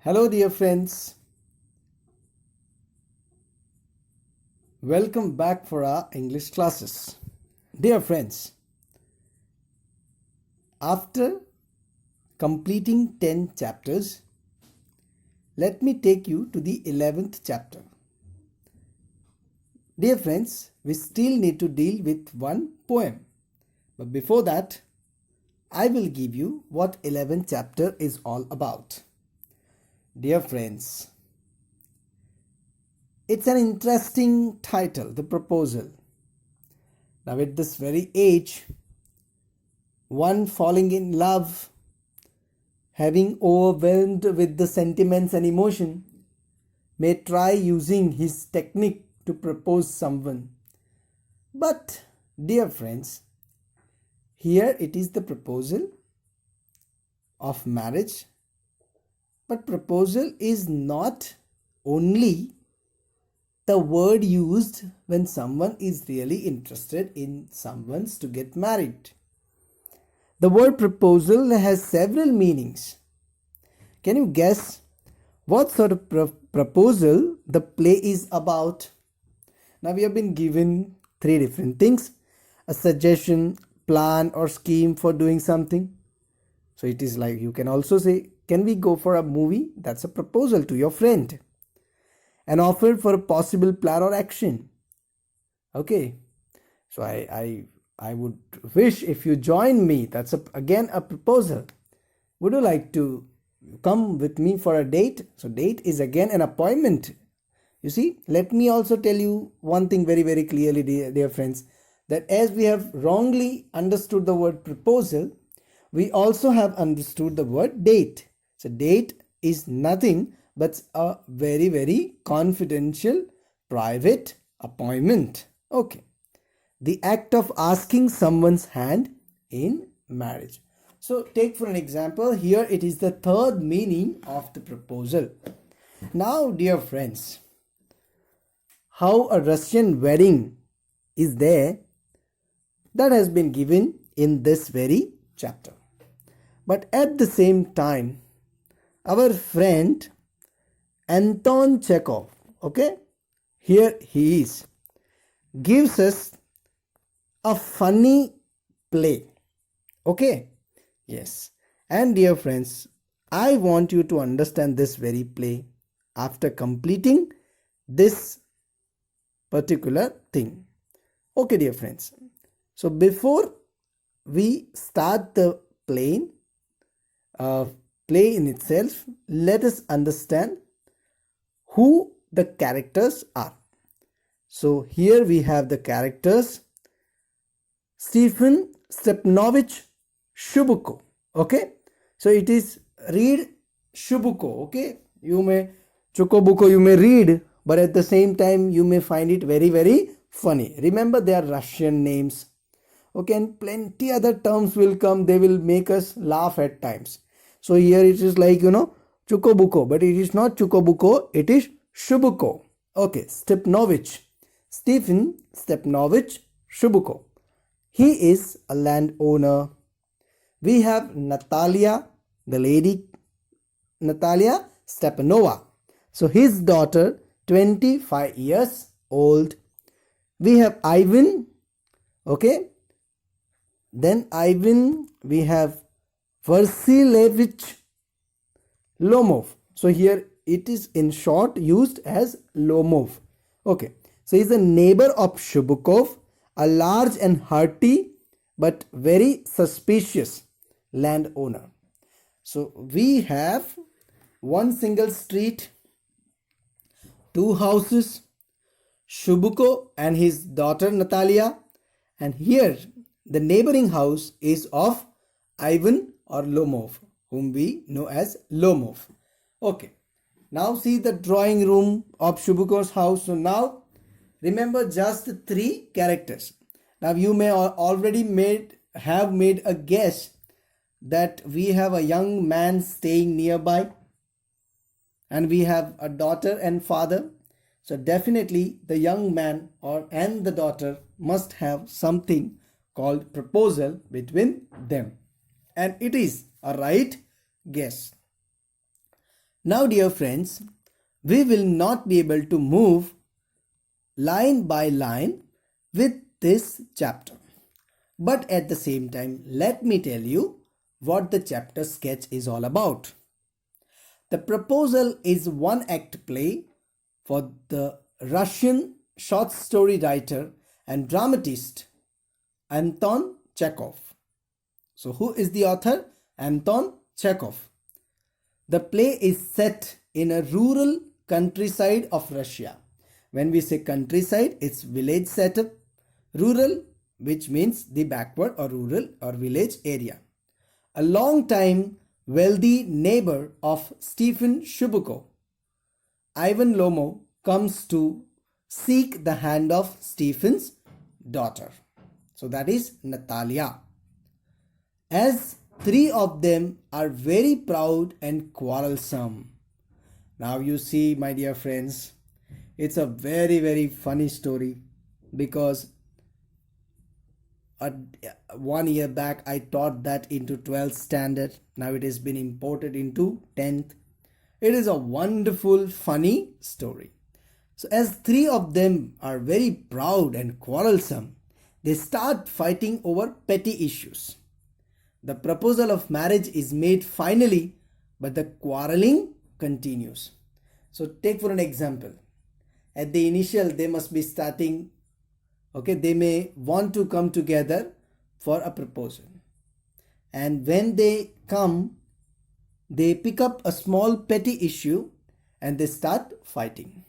Hello, dear friends. Welcome back for our English classes. Dear friends, after completing 10 chapters, let me take you to the 11th chapter. Dear friends, we still need to deal with one poem. But before that, I will give you what 11th chapter is all about. Dear friends, it's an interesting title, The Proposal. Now, at this very age, one falling in love, having overwhelmed with the sentiments and emotion, may try using his technique to propose someone. But, dear friends, here it is the proposal of marriage. But proposal is not only the word used when someone is really interested in someone's to get married. The word proposal has several meanings. Can you guess what sort of proposal the play is about? Now we have been given three different things: a suggestion, plan or scheme for doing something. So it is like, you can also say, can we go for a movie? That's a proposal to your friend. An offer for a possible plan or action. Okay, so I would wish if you join me. That's again a proposal. Would you like to come with me for a date? So date is again an appointment. You see, let me also tell you one thing very, very clearly, dear friends, that as we have wrongly understood the word proposal, we also have understood the word date. So date is nothing but a very, very confidential, private appointment. Okay. The act of asking someone's hand in marriage. So take for an example, here it is the third meaning of the proposal. Now, dear friends, how a Russian wedding is there, that has been given in this very chapter. But at the same time, our friend Anton Chekhov, okay, here he is, gives us a funny play. Okay, yes. And dear friends, I want you to understand this very play after completing this particular thing. Okay, dear friends. So before we start the play in itself, let us understand who the characters are. So here we have the characters: Stephen Stepanovich Shubuko. Okay, so it is read Shubuko. Okay, you may Chocobuco, you may read, but at the same time you may find it very, very funny. Remember, they are Russian names. Okay, and plenty other terms will come, they will make us laugh at times. So here it is like, Chocobuco, but it is not Chocobuco, it is Shubuko. Okay, Stepanovich, Stephen Stepanovich Shubuko. He is a landowner. We have Natalia, the lady Natalia Stepanova. So his daughter, 25 years old. We have Ivan. Okay. Then Ivan, we have Vasilevich Lomov. So here it is in short used as Lomov. Okay. So he's a neighbor of Shubukov, a large and hearty but very suspicious landowner. So we have one single street, two houses, Shubuko and his daughter Natalia, and here the neighboring house is of Ivan or Lomov, whom we know as Lomov. Okay, now see the drawing room of Shubuko's house. So now remember just the three characters. Now you may already have made a guess that we have a young man staying nearby and we have a daughter and father. So definitely the young man and the daughter must have something called proposal between them. And it is a right guess. Now, dear friends, we will not be able to move line by line with this chapter. But at the same time, let me tell you what the chapter sketch is all about. The Proposal is one act play for the Russian short story writer and dramatist Anton Chekhov. So, who is the author? Anton Chekhov. The play is set in a rural countryside of Russia. When we say countryside, it's village setup. Rural, which means the backward or rural or village area. A long time wealthy neighbor of Stephen Shubuko, Ivan Lomo, comes to seek the hand of Stephen's daughter. So that is Natalia. As three of them are very proud and quarrelsome. Now you see, my dear friends, it's a very, very funny story because 1 year back I taught that into 12th standard. Now it has been imported into 10th. It is a wonderful, funny story. So as three of them are very proud and quarrelsome, they start fighting over petty issues. The proposal of marriage is made finally, but the quarreling continues. So take for an example. At the initial, they must be starting, okay, they may want to come together for a proposal. And when they come, they pick up a small petty issue and they start fighting.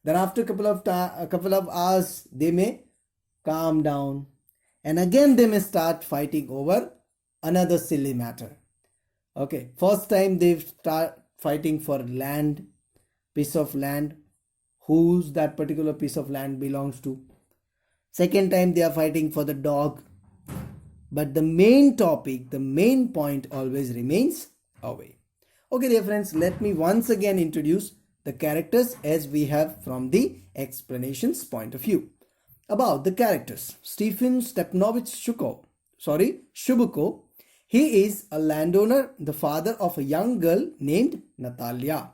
Then after a couple of hours, they may calm down. And again, they may start fighting over another silly matter. Okay, first time they start fighting for land, piece of land, whose that particular piece of land belongs to. Second time they are fighting for the dog. But the main topic, the main point always remains away. Okay, dear friends, let me once again introduce the characters as we have from the explanations point of view. About the characters, Stephen Stepanovich Shubuko. He is a landowner, the father of a young girl named Natalia.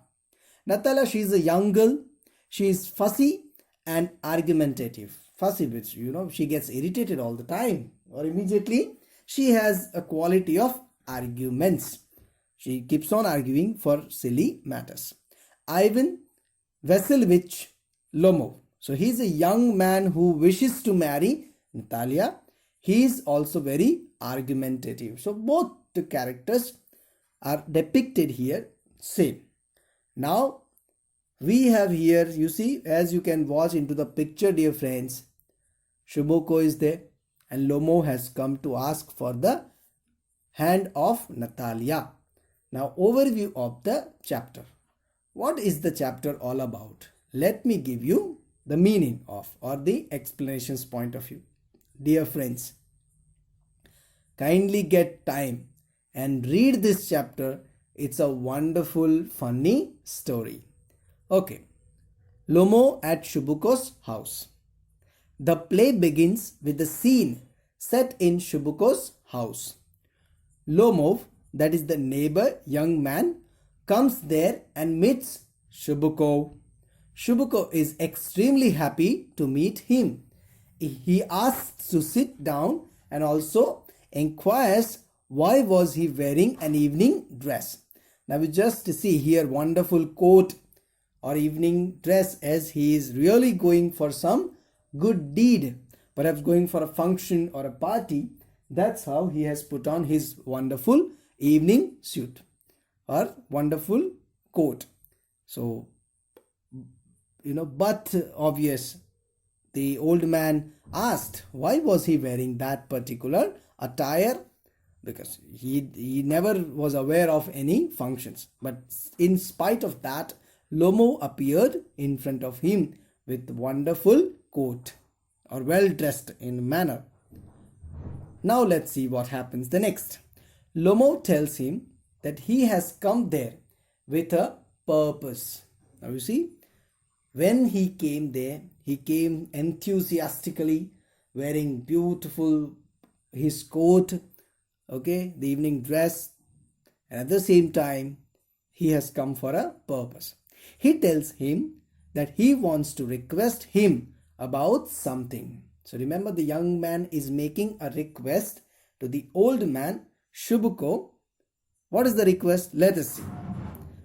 Natalia, she is a young girl. She is fussy and argumentative. Fussy, which, she gets irritated all the time or immediately. She has a quality of arguments. She keeps on arguing for silly matters. Ivan Vasilyevich Lomov. So he is a young man who wishes to marry Natalia. He is also very argumentative. So both the characters are depicted here same. Now we have here, you see, as you can watch into the picture, dear friends, Shubuko is there and Lomo has come to ask for the hand of Natalia. Now overview of the chapter. What is the chapter all about? Let me give you the meaning of or the explanations point of view. Dear friends, kindly get time and read this chapter. It's a wonderful, funny story. Okay, Lomo at Shubuko's house. The play begins with the scene set in Shubuko's house. Lomov, that is the neighbor young man, comes there and meets Shubuko. Shubuko is extremely happy to meet him. He asks to sit down and also inquires why was he wearing an evening dress. Now we just see here wonderful coat or evening dress as he is really going for some good deed, perhaps going for a function or a party. That's how he has put on his wonderful evening suit or wonderful coat. So, but obvious, the old man asked why was he wearing that particular attire, because he never was aware of any functions. But in spite of that, Lomo appeared in front of him with wonderful coat or well dressed in a manner. Now let's see what happens the next. Lomo tells him that he has come there with a purpose. Now you see, when he came there, he came enthusiastically, wearing beautiful his coat, okay, the evening dress, and at the same time he has come for a purpose. He tells him that he wants to request him about something. So remember, the young man is making a request to the old man, Shubuko. What is the request? Let us see.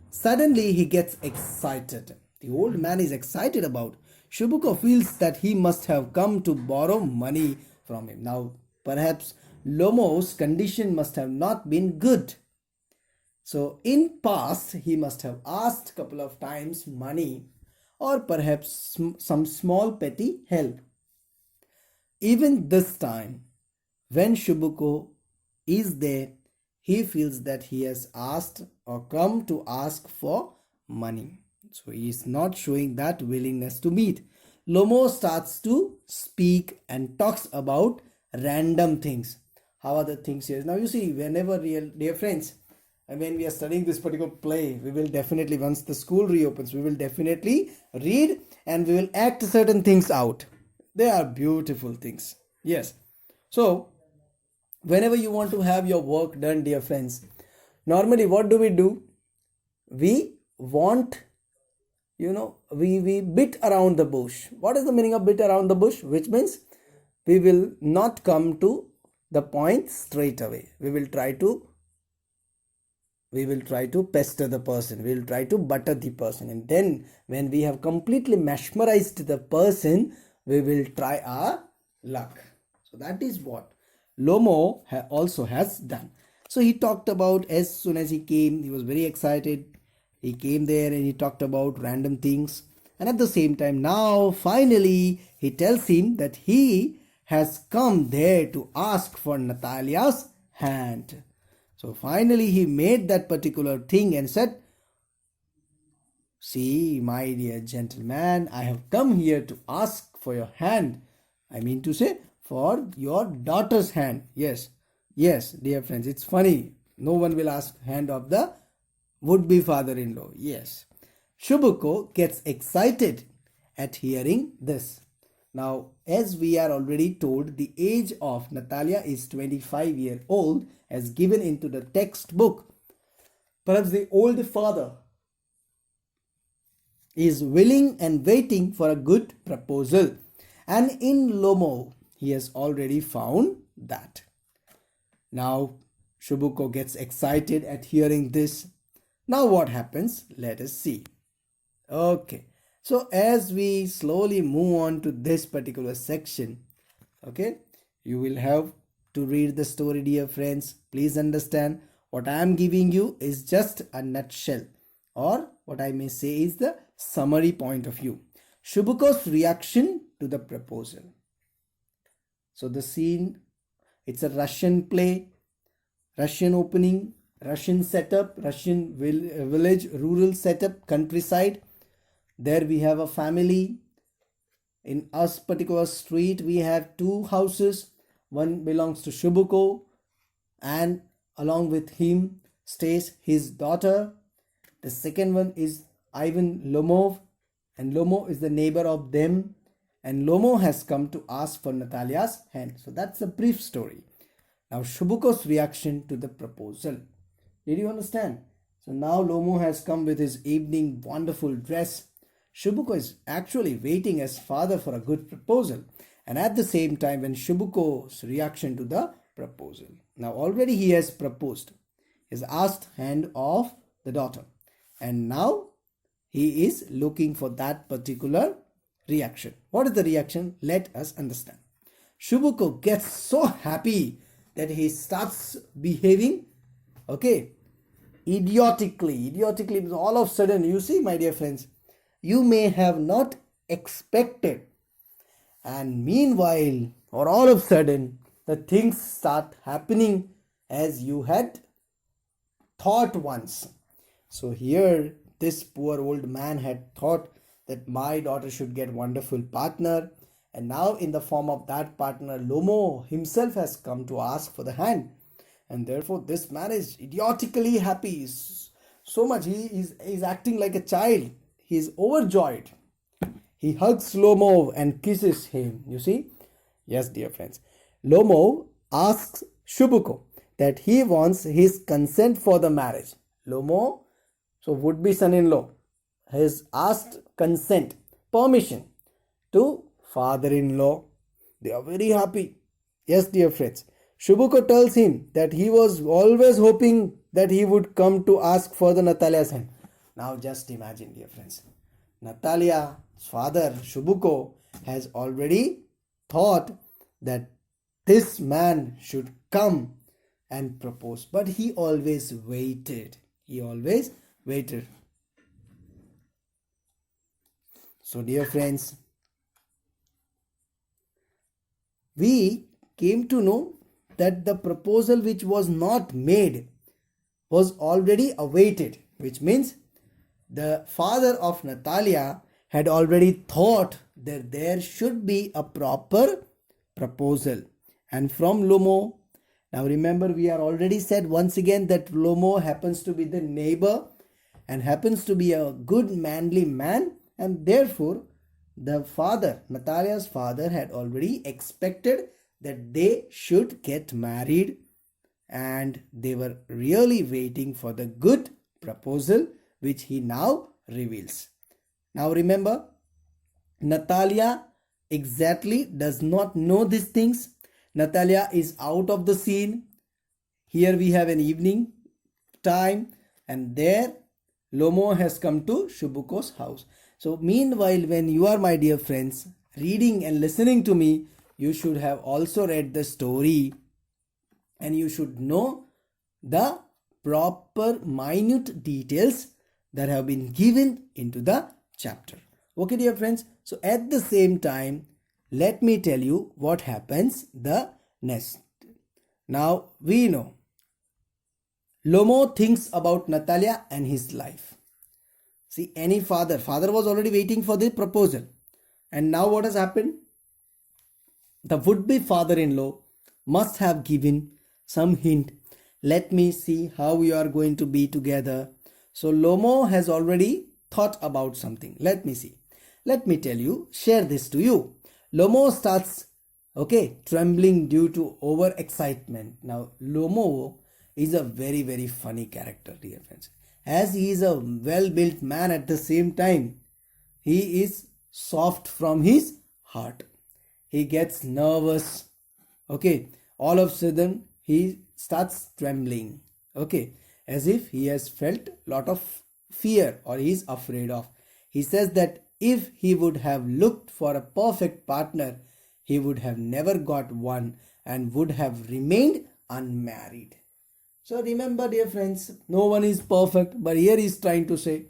Suddenly he gets excited. The old man is excited about. Shubuko feels that he must have come to borrow money from him. Now, perhaps Lomo's condition must have not been good. So in past, he must have asked couple of times money or perhaps some small petty help. Even this time, when Shubuko is there, he feels that he has asked or come to ask for money. So he is not showing that willingness to meet. Lomo starts to speak and talks about random things. How are the things here? Now you see, whenever, dear friends, and when we are studying this particular play, we will definitely, once the school reopens, we will definitely read and we will act certain things out. They are beautiful things. Yes. So, whenever you want to have your work done, dear friends, normally what do? We want, we beat around the bush. What is the meaning of beat around the bush? Which means we will not come to the point straight away. We will try to pester the person. We will try to butter the person. And then when we have completely mesmerized the person, we will try our luck. So that is what Lomo also has done. So he talked about, as soon as he came, he was very excited. He came there and he talked about random things. And at the same time, now finally he tells him that he has come there to ask for Natalia's hand. So finally he made that particular thing and said, "See, my dear gentleman, I have come here to ask for your hand. I mean to say, for your daughter's hand." Yes, dear friends, it's funny. No one will ask hand of the would-be father-in-law. Yes. Shubuko gets excited at hearing this. Now, as we are already told, the age of Natalia is 25-year-old as given into the textbook. Perhaps the old father is willing and waiting for a good proposal. And in Lomo, he has already found that. Now, Shubuko gets excited at hearing this. Now what happens? Let us see. Okay. So as we slowly move on to this particular section, okay, you will have to read the story, dear friends. Please understand, what I am giving you is just a nutshell, or what I may say is the summary point of view. Shubuko's reaction to the proposal. So the scene, it's a Russian play, Russian opening, Russian setup, Russian village, rural setup, countryside. There we have a family. In us particular street, we have two houses. One belongs to Shubuko, and along with him stays his daughter. The second one is Ivan Lomov, and Lomo is the neighbor of them. And Lomo has come to ask for Natalia's hand. So that's a brief story. Now Shubuko's reaction to the proposal. Did you understand? So now Lomo has come with his evening wonderful dress. Shubuko is actually waiting as father for a good proposal. And at the same time, when Shubuko's reaction to the proposal. Now already he has proposed. He has asked hand of the daughter. And now he is looking for that particular reaction. What is the reaction? Let us understand. Shubuko gets so happy that he starts behaving, okay, idiotically. Idiotically means all of a sudden, you see, my dear friends, you may have not expected, and meanwhile, or all of a sudden, the things start happening as you had thought once. So here, this poor old man had thought that my daughter should get wonderful partner, and now in the form of that partner, Lomo himself has come to ask for the hand. And therefore this man is idiotically happy. So much he is acting like a child. He is overjoyed. He hugs Lomo and kisses him. You see? Yes, dear friends. Lomo asks Shubuko that he wants his consent for the marriage. Lomo So would-be son-in-law has asked consent, permission to father-in-law. They are very happy. Yes, dear friends. Shubuko tells him that he was always hoping that he would come to ask for the Natalia's hand. Now just imagine, dear friends. Natalia's father, Shubuko, has already thought that this man should come and propose. But he always waited. He always waited. So, dear friends, we came to know that the proposal which was not made was already awaited, which means the father of Natalia had already thought that there should be a proper proposal. And from Lomo, now remember, we are already said once again that Lomo happens to be the neighbor and happens to be a good manly man, and therefore the father, Natalia's father, had already expected that they should get married, and they were really waiting for the good proposal which he now reveals. Now remember, Natalia exactly does not know these things. Natalia is out of the scene. Here we have an evening time, and there Lomo has come to Shubuko's house. So meanwhile, when you are, my dear friends, reading and listening to me, you should have also read the story, and you should know the proper minute details that have been given into the chapter. Okay, dear friends. So at the same time, let me tell you what happens the next. Now we know Lomo thinks about Natalia and his life. See, any father was already waiting for the proposal, and now what has happened? The would-be father-in-law must have given some hint. Let me see how we are going to be together. So Lomo has already thought about something. Let me see. Let me tell you, share this to you. Lomo starts, trembling due to over-excitement. Now, Lomo is a very, very funny character, dear friends. As he is a well-built man, at the same time, he is soft from his heart. He gets nervous. All of a sudden, he starts trembling. As if he has felt lot of fear or he is afraid of. He says that if he would have looked for a perfect partner, he would have never got one and would have remained unmarried. So remember, dear friends, no one is perfect, but here he is trying to say,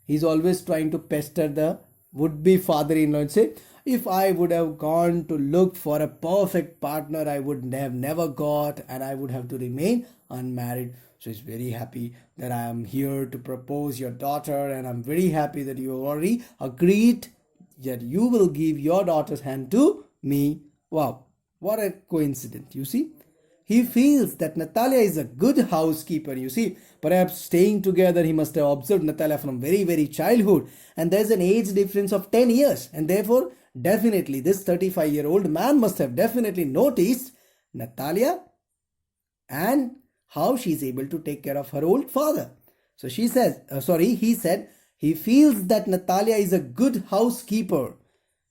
he's always trying to pester the would-be father-in-law and say, if I would have gone to look for a perfect partner, I would have never got, and I would have to remain unmarried. So he's very happy that I am here to propose your daughter, and I'm very happy that you already agreed that you will give your daughter's hand to me. Wow, what a coincidence, you see. He feels that Natalia is a good housekeeper, you see. Perhaps staying together, he must have observed Natalia from very, very childhood. And there's an age difference of 10 years. And therefore, definitely, this 35-year-old man must have definitely noticed Natalia and how she is able to take care of her old father. So he said, he feels that Natalia is a good housekeeper.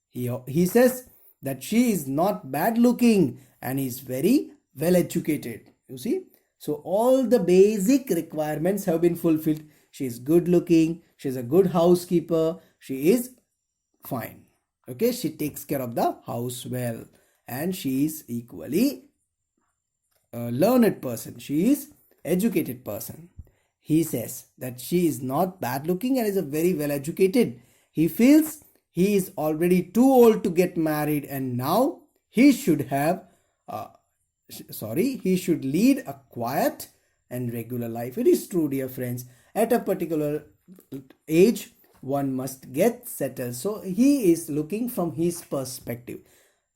He says that she is not bad looking and is very well educated. You see, so all the basic requirements have been fulfilled. She is good looking, she is a good housekeeper, she is fine. She takes care of the house well, and she is equally a learned person. She is educated person. He says that she is not bad looking and is a very well educated. He feels he is already too old to get married, and now he should have he should lead a quiet and regular life. It is true, dear friends, at a particular age one must get settled. So he is looking from his perspective.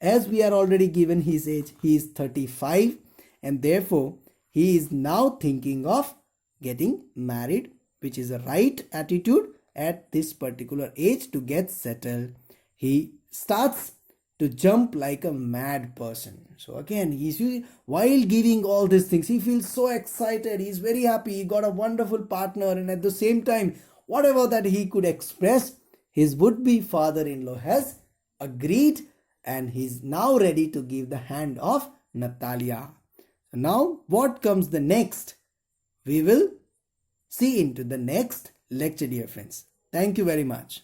As we are already given his age, he is 35, and therefore he is now thinking of getting married, which is a right attitude at this particular age to get settled. He starts to jump like a mad person. So again, while giving all these things, he feels so excited. He's very happy. He got a wonderful partner, and at the same time, whatever that he could express, his would-be father-in-law has agreed, and he's now ready to give the hand of Natalia. Now, what comes the next? We will see into the next lecture, dear friends. Thank you very much.